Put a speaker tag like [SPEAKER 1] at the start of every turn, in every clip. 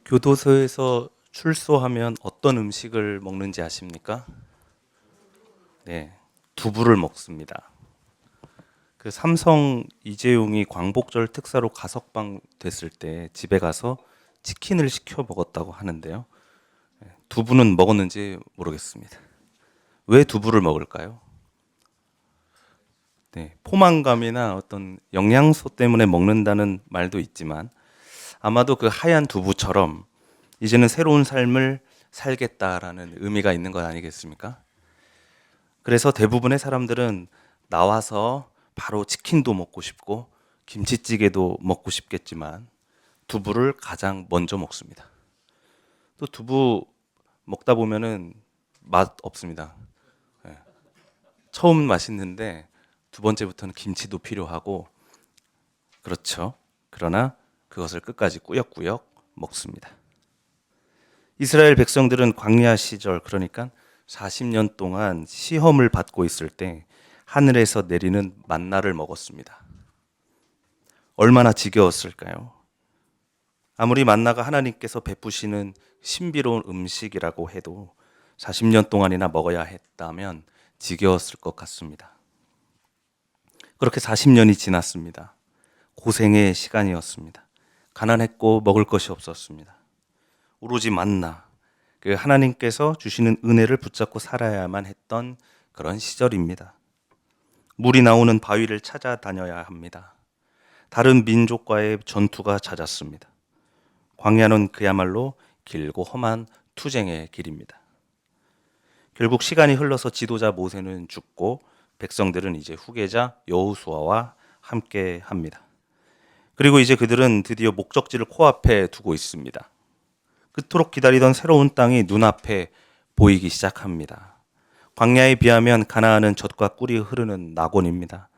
[SPEAKER 1] 교도소에서 출소하면 어떤 음식을 먹는지 아십니까? 네, 두부를 먹습니다. 그 삼성 이재용이 광복절 특사로 가석방 됐을 때 집에 가서 치킨을 시켜 먹었다고 하는데요. 두부는 먹었는지 모르겠습니다. 왜 두부를 먹을까요? 네, 포만감이나 어떤 영양소 때문에 먹는다는 말도 있지만 아마도 그 하얀 두부처럼 이제는 새로운 삶을 살겠다라는 의미가 있는 것 아니겠습니까? 그래서 대부분의 사람들은 나와서 바로 치킨도 먹고 싶고 김치찌개도 먹고 싶겠지만 두부를 가장 먼저 먹습니다. 또 두부 먹다 보면은 맛 없습니다. 예. 처음 맛있는데 두 번째부터는 김치도 필요하고 그렇죠. 그러나 그것을 끝까지 꾸역꾸역 먹습니다. 이스라엘 백성들은 광야 시절 그러니까 40년 동안 시험을 받고 있을 때 하늘에서 내리는 만나를 먹었습니다. 얼마나 지겨웠을까요? 아무리 만나가 하나님께서 베푸시는 신비로운 음식이라고 해도 40년 동안이나 먹어야 했다면 지겨웠을 것 같습니다. 그렇게 40년이 지났습니다. 고생의 시간이었습니다. 가난했고 먹을 것이 없었습니다. 오로지 만나, 그 하나님께서 주시는 은혜를 붙잡고 살아야만 했던 그런 시절입니다. 물이 나오는 바위를 찾아다녀야 합니다. 다른 민족과의 전투가 잦았습니다. 광야는 그야말로 길고 험한 투쟁의 길입니다. 결국 시간이 흘러서 지도자 모세는 죽고 백성들은 이제 후계자 여호수아와 함께 합니다. 그리고 이제 그들은 드디어 목적지를 코앞에 두고 있습니다. 그토록 기다리던 새로운 땅이 눈앞에 보이기 시작합니다. 광야에 비하면 가나안은 젖과 꿀이 흐르는 낙원입니다.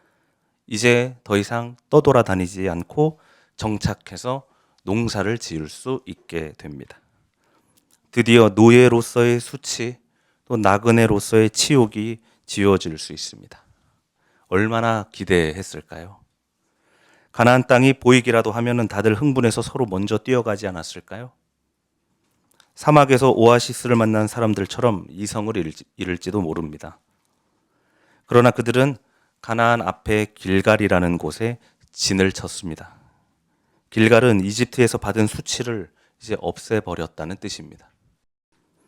[SPEAKER 1] 이제 더 이상 떠돌아다니지 않고 정착해서 농사를 지을 수 있게 됩니다. 드디어 노예로서의 수치, 또 나그네로서의 치욕이 지워질 수 있습니다. 얼마나 기대했을까요? 가나안 땅이 보이기라도 하면은 다들 흥분해서 서로 먼저 뛰어가지 않았을까요? 사막에서 오아시스를 만난 사람들처럼 이성을 잃을지도 모릅니다. 그러나 그들은 가나안 앞에 길갈이라는 곳에 진을 쳤습니다. 길갈은 이집트에서 받은 수치를 이제 없애버렸다는 뜻입니다.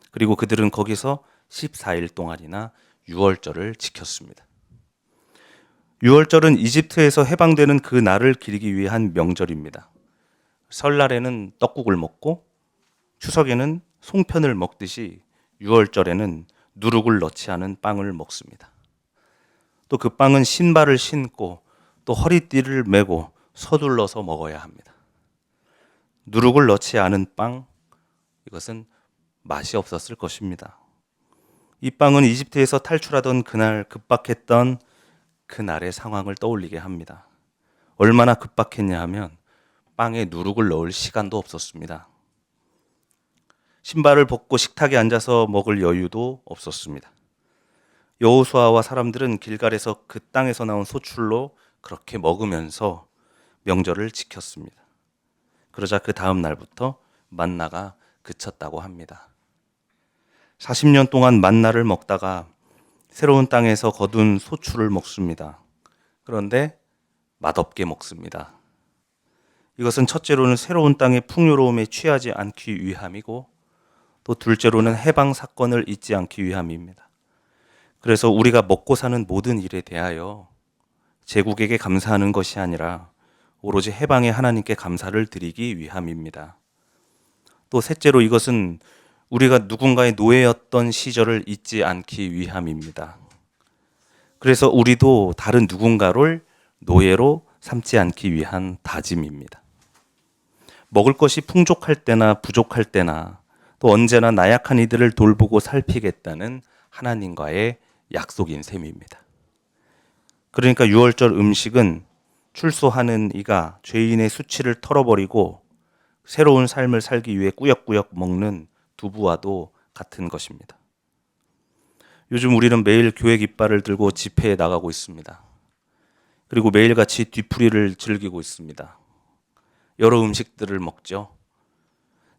[SPEAKER 1] 그리고 그들은 거기서 14일 동안이나 유월절을 지켰습니다. 유월절은 이집트에서 해방되는 그 날을 기리기 위한 명절입니다. 설날에는 떡국을 먹고 추석에는 송편을 먹듯이 유월절에는 누룩을 넣지 않은 빵을 먹습니다. 또 그 빵은 신발을 신고 또 허리띠를 메고 서둘러서 먹어야 합니다. 누룩을 넣지 않은 빵, 이것은 맛이 없었을 것입니다. 이 빵은 이집트에서 탈출하던 그날 급박했던 그날의 상황을 떠올리게 합니다. 얼마나 급박했냐 하면 빵에 누룩을 넣을 시간도 없었습니다. 신발을 벗고 식탁에 앉아서 먹을 여유도 없었습니다. 여호수아와 사람들은 길갈에서 그 땅에서 나온 소출로 그렇게 먹으면서 명절을 지켰습니다. 그러자 그 다음 날부터 만나가 그쳤다고 합니다. 40년 동안 만나를 먹다가 새로운 땅에서 거둔 소출을 먹습니다. 그런데 맛없게 먹습니다. 이것은 첫째로는 새로운 땅의 풍요로움에 취하지 않기 위함이고 또 둘째로는 해방 사건을 잊지 않기 위함입니다. 그래서 우리가 먹고 사는 모든 일에 대하여 제국에게 감사하는 것이 아니라 오로지 해방의 하나님께 감사를 드리기 위함입니다. 또 셋째로 이것은 우리가 누군가의 노예였던 시절을 잊지 않기 위함입니다. 그래서 우리도 다른 누군가를 노예로 삼지 않기 위한 다짐입니다. 먹을 것이 풍족할 때나 부족할 때나 또 언제나 나약한 이들을 돌보고 살피겠다는 하나님과의 약속인 셈입니다. 그러니까 유월절 음식은 출소하는 이가 죄인의 수치를 털어버리고 새로운 삶을 살기 위해 꾸역꾸역 먹는 두부와도 같은 것입니다. 요즘 우리는 매일 교회 깃발을 들고 집회에 나가고 있습니다. 그리고 매일같이 뒤풀이를 즐기고 있습니다. 여러 음식들을 먹죠.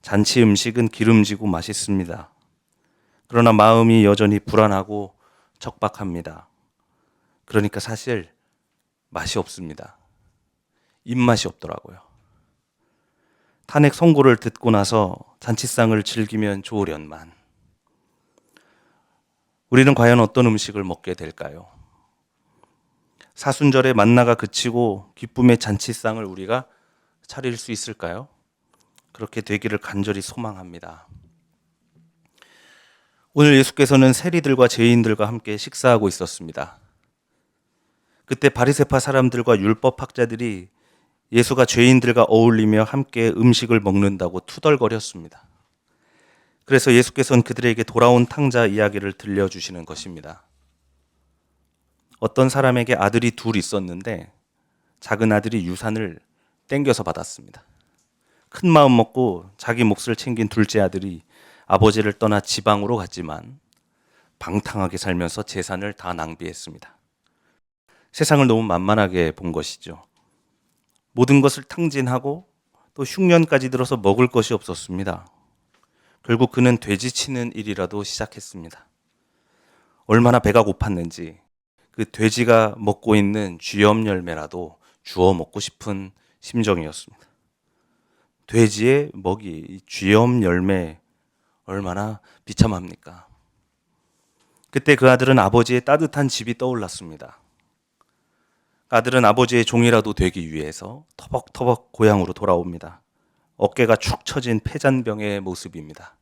[SPEAKER 1] 잔치 음식은 기름지고 맛있습니다. 그러나 마음이 여전히 불안하고 척박합니다. 그러니까 사실 맛이 없습니다. 입맛이 없더라고요. 탄핵 선고를 듣고 나서 잔치상을 즐기면 좋으련만 우리는 과연 어떤 음식을 먹게 될까요? 사순절에 만나가 그치고 기쁨의 잔치상을 우리가 차릴 수 있을까요? 그렇게 되기를 간절히 소망합니다. 오늘 예수께서는 세리들과 죄인들과 함께 식사하고 있었습니다. 그때 바리새파 사람들과 율법학자들이 예수가 죄인들과 어울리며 함께 음식을 먹는다고 투덜거렸습니다. 그래서 예수께서는 그들에게 돌아온 탕자 이야기를 들려주시는 것입니다. 어떤 사람에게 아들이 둘 있었는데 작은 아들이 유산을 땡겨서 받았습니다. 큰 마음 먹고 자기 몫을 챙긴 둘째 아들이 아버지를 떠나 지방으로 갔지만 방탕하게 살면서 재산을 다 낭비했습니다. 세상을 너무 만만하게 본 것이죠. 모든 것을 탕진하고 또 흉년까지 들어서 먹을 것이 없었습니다. 결국 그는 돼지 치는 일이라도 시작했습니다. 얼마나 배가 고팠는지 그 돼지가 먹고 있는 쥐염 열매라도 주워 먹고 싶은 심정이었습니다. 돼지의 먹이, 쥐염 열매 얼마나 비참합니까? 그때 그 아들은 아버지의 따뜻한 집이 떠올랐습니다. 아들은 아버지의 종이라도 되기 위해서 터벅터벅 고향으로 돌아옵니다. 어깨가 축 처진 폐잔병의 모습입니다.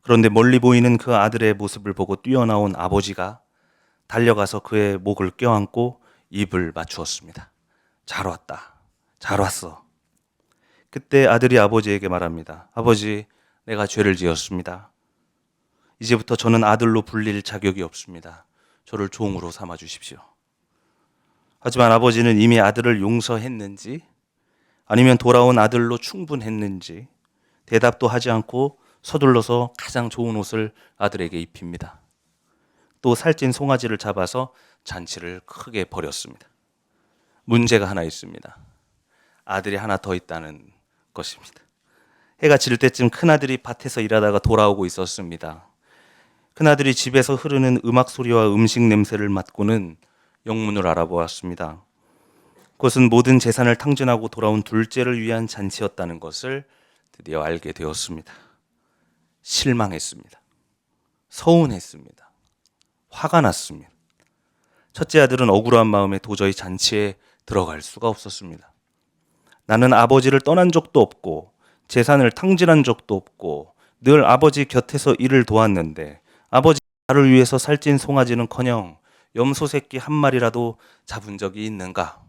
[SPEAKER 1] 그런데 멀리 보이는 그 아들의 모습을 보고 뛰어나온 아버지가 달려가서 그의 목을 껴안고 입을 맞추었습니다. 잘 왔다. 잘 왔어. 그때 아들이 아버지에게 말합니다. 아버지, 내가 죄를 지었습니다. 이제부터 저는 아들로 불릴 자격이 없습니다. 저를 종으로 삼아 주십시오. 하지만 아버지는 이미 아들을 용서했는지 아니면 돌아온 아들로 충분했는지 대답도 하지 않고 서둘러서 가장 좋은 옷을 아들에게 입힙니다. 또 살찐 송아지를 잡아서 잔치를 크게 벌였습니다. 문제가 하나 있습니다. 아들이 하나 더 있다는 것입니다. 해가 질 때쯤 큰아들이 밭에서 일하다가 돌아오고 있었습니다. 큰아들이 집에서 흐르는 음악 소리와 음식 냄새를 맡고는 영문을 알아보았습니다. 그것은 모든 재산을 탕진하고 돌아온 둘째를 위한 잔치였다는 것을 드디어 알게 되었습니다. 실망했습니다. 서운했습니다. 화가 났습니다. 첫째 아들은 억울한 마음에 도저히 잔치에 들어갈 수가 없었습니다. 나는 아버지를 떠난 적도 없고 재산을 탕진한 적도 없고 늘 아버지 곁에서 일을 도왔는데 아버지 나를 위해서 살찐 송아지는커녕 염소 새끼 한 마리라도 잡은 적이 있는가?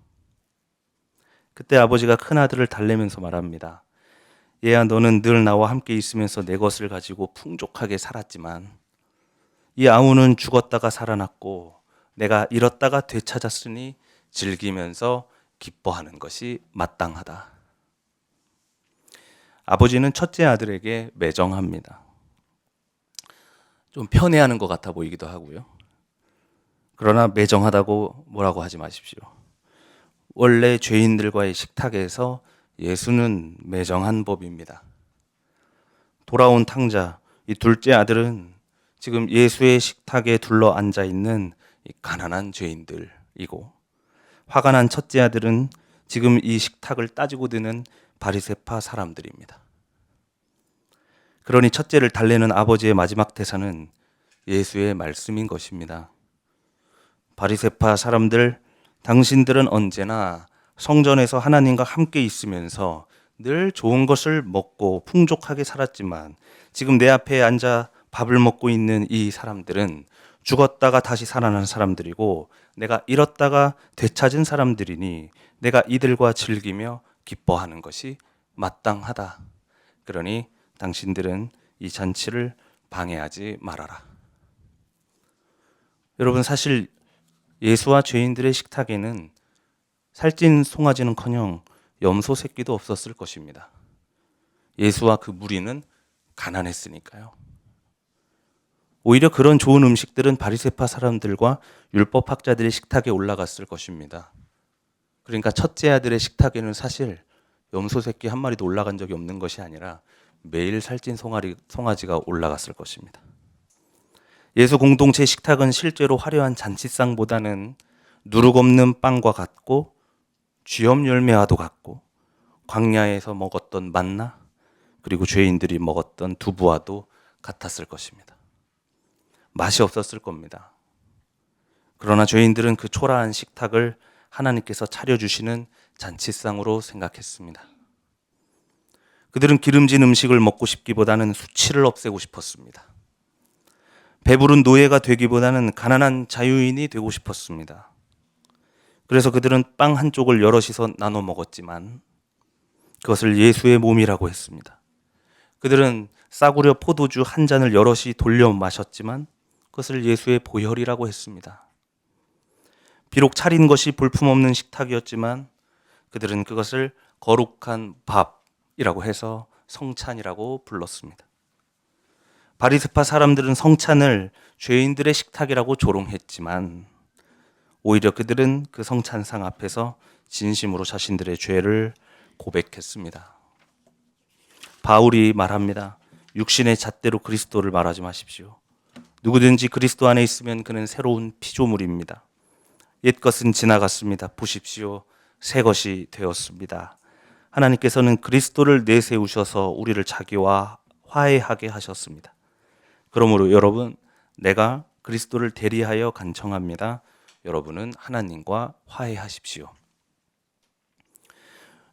[SPEAKER 1] 그때 아버지가 큰아들을 달래면서 말합니다. 얘야, 너는 늘 나와 함께 있으면서 내 것을 가지고 풍족하게 살았지만 이 아우는 죽었다가 살아났고 내가 잃었다가 되찾았으니 즐기면서 기뻐하는 것이 마땅하다. 아버지는 첫째 아들에게 매정합니다. 좀 편애하는 것 같아 보이기도 하고요. 그러나 매정하다고 뭐라고 하지 마십시오. 원래 죄인들과의 식탁에서 예수는 매정한 법입니다. 돌아온 탕자, 이 둘째 아들은 지금 예수의 식탁에 둘러 앉아 있는 이 가난한 죄인들이고, 화가 난 첫째 아들은 지금 이 식탁을 따지고 드는 바리새파 사람들입니다. 그러니 첫째를 달래는 아버지의 마지막 대사는 예수의 말씀인 것입니다. 바리새파 사람들, 당신들은 언제나 성전에서 하나님과 함께 있으면서 늘 좋은 것을 먹고 풍족하게 살았지만 지금 내 앞에 앉아 밥을 먹고 있는 이 사람들은 죽었다가 다시 살아난 사람들이고 내가 잃었다가 되찾은 사람들이니 내가 이들과 즐기며 기뻐하는 것이 마땅하다. 그러니 당신들은 이 잔치를 방해하지 말아라. 여러분, 사실 예수와 죄인들의 식탁에는 살찐 송아지는커녕 염소 새끼도 없었을 것입니다. 예수와 그 무리는 가난했으니까요. 오히려 그런 좋은 음식들은 바리새파 사람들과 율법학자들의 식탁에 올라갔을 것입니다. 그러니까 첫째 아들의 식탁에는 사실 염소 새끼 한 마리도 올라간 적이 없는 것이 아니라 매일 살찐 송아지가 올라갔을 것입니다. 예수 공동체 식탁은 실제로 화려한 잔치상보다는 누룩 없는 빵과 같고 쥐염 열매와도 같고 광야에서 먹었던 만나 그리고 죄인들이 먹었던 두부와도 같았을 것입니다. 맛이 없었을 겁니다. 그러나 죄인들은 그 초라한 식탁을 하나님께서 차려주시는 잔치상으로 생각했습니다. 그들은 기름진 음식을 먹고 싶기보다는 수치를 없애고 싶었습니다. 배부른 노예가 되기보다는 가난한 자유인이 되고 싶었습니다. 그래서 그들은 빵 한쪽을 여럿이서 나눠 먹었지만 그것을 예수의 몸이라고 했습니다. 그들은 싸구려 포도주 한 잔을 여럿이 돌려 마셨지만 그것을 예수의 보혈이라고 했습니다. 비록 차린 것이 볼품없는 식탁이었지만 그들은 그것을 거룩한 밥이라고 해서 성찬이라고 불렀습니다. 바리새파 사람들은 성찬을 죄인들의 식탁이라고 조롱했지만 오히려 그들은 그 성찬상 앞에서 진심으로 자신들의 죄를 고백했습니다. 바울이 말합니다. 육신의 잣대로 그리스도를 말하지 마십시오. 누구든지 그리스도 안에 있으면 그는 새로운 피조물입니다. 옛것은 지나갔습니다. 보십시오. 새 것이 되었습니다. 하나님께서는 그리스도를 내세우셔서 우리를 자기와 화해하게 하셨습니다. 그러므로 여러분, 내가 그리스도를 대리하여 간청합니다. 여러분은 하나님과 화해하십시오.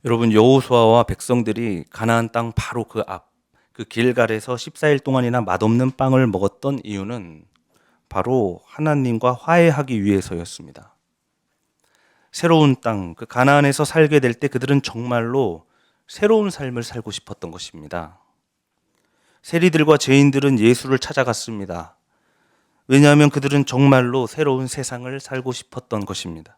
[SPEAKER 1] 여러분, 여호수아와 백성들이 가나안 땅 바로 그 앞, 그 길갈에서 14일 동안이나 맛없는 빵을 먹었던 이유는 바로 하나님과 화해하기 위해서였습니다. 새로운 땅, 그 가나안에서 살게 될 때 그들은 정말로 새로운 삶을 살고 싶었던 것입니다. 세리들과 죄인들은 예수를 찾아갔습니다. 왜냐하면 그들은 정말로 새로운 세상을 살고 싶었던 것입니다.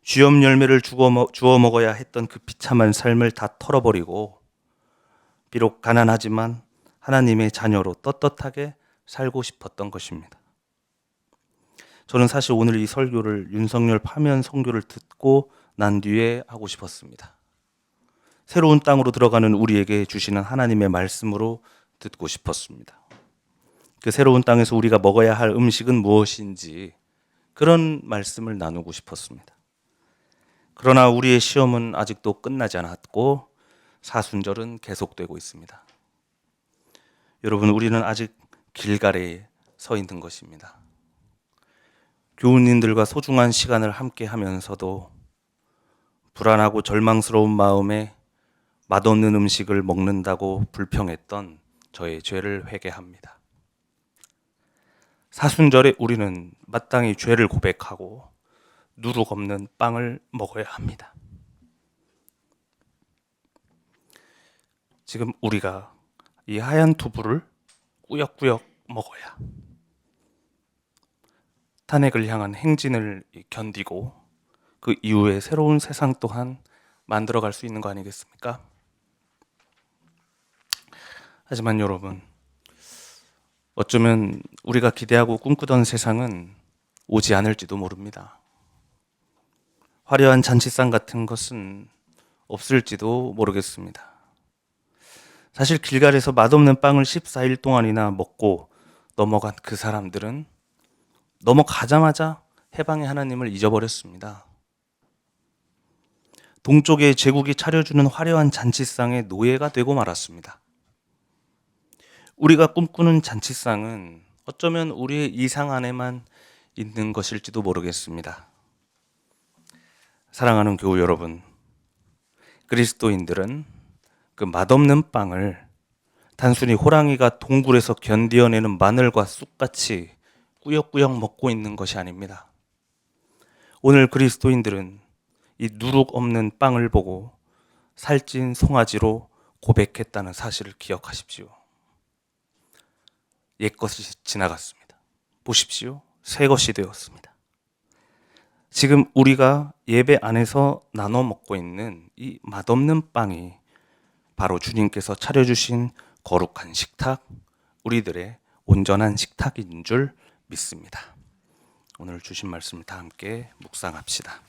[SPEAKER 1] 쥐염 열매를 주워 먹어야 했던 그 비참한 삶을 다 털어버리고 비록 가난하지만 하나님의 자녀로 떳떳하게 살고 싶었던 것입니다. 저는 사실 오늘 이 설교를 윤석열 파면 선교를 듣고 난 뒤에 하고 싶었습니다. 새로운 땅으로 들어가는 우리에게 주시는 하나님의 말씀으로 듣고 싶었습니다. 그 새로운 땅에서 우리가 먹어야 할 음식은 무엇인지 그런 말씀을 나누고 싶었습니다. 그러나 우리의 시험은 아직도 끝나지 않았고 사순절은 계속되고 있습니다. 여러분, 우리는 아직 길갈에 서 있는 것입니다. 교우님들과 소중한 시간을 함께 하면서도 불안하고 절망스러운 마음에 맛없는 음식을 먹는다고 불평했던 저의 죄를 회개합니다. 사순절에 우리는 마땅히 죄를 고백하고 누룩 없는 빵을 먹어야 합니다. 지금 우리가 이 하얀 두부를 꾸역꾸역 먹어야 탄핵을 향한 행진을 견디고 그 이후에 새로운 세상 또한 만들어갈 수 있는 거 아니겠습니까? 하지만 여러분, 어쩌면 우리가 기대하고 꿈꾸던 세상은 오지 않을지도 모릅니다. 화려한 잔치상 같은 것은 없을지도 모르겠습니다. 사실 길갈에서 맛없는 빵을 14일 동안이나 먹고 넘어간 그 사람들은 넘어가자마자 해방의 하나님을 잊어버렸습니다. 동쪽의 제국이 차려주는 화려한 잔치상의 노예가 되고 말았습니다. 우리가 꿈꾸는 잔치상은 어쩌면 우리의 이상 안에만 있는 것일지도 모르겠습니다. 사랑하는 교우 여러분, 그리스도인들은 그 맛없는 빵을 단순히 호랑이가 동굴에서 견디어내는 마늘과 쑥같이 꾸역꾸역 먹고 있는 것이 아닙니다. 오늘 그리스도인들은 이 누룩 없는 빵을 보고 살찐 송아지로 고백했다는 사실을 기억하십시오. 옛것이 지나갔습니다. 보십시오. 새 것이 되었습니다. 지금 우리가 예배 안에서 나눠 먹고 있는 이 맛없는 빵이 바로 주님께서 차려주신 거룩한 식탁, 우리들의 온전한 식탁인 줄 믿습니다. 오늘 주신 말씀을 다 함께 묵상합시다.